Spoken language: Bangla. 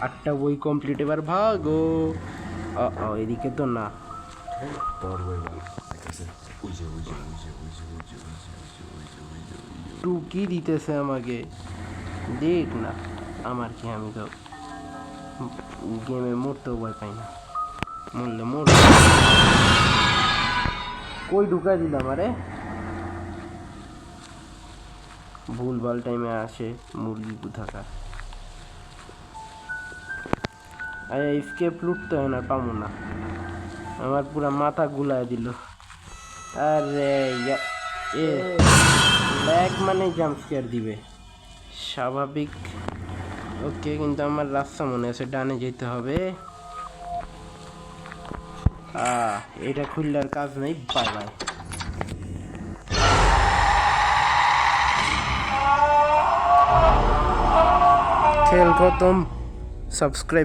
8টা বই কমপ্লিট, এবার ভাগো। এদিকে তো না। তোর বই বল টুকি দিতেছে আমাকে, দেখ না আমার কি, আমি তো গেমে মরতেও ভয় পাই না, মরলে মর। কই ঢুকাই দিলাম, আরে ভুলভাল টাইমে আসে মুরগি কোথাকার। আরে স্কেপ লুটতে হয় না, পাবো না, আমার পুরা মাথা গুলায় দিল। আরে এ ল্যাগ মানে জাম্প স্কেয়ার দিবে, স্বাভাবিক। ওকে, কিন্তু আমার রাস্তা মনে আছে, ডানে যেতে হবে। এটা খুললার কাজ নেই, বাই বাই। খেল খতম, সাবস্ক্রাইব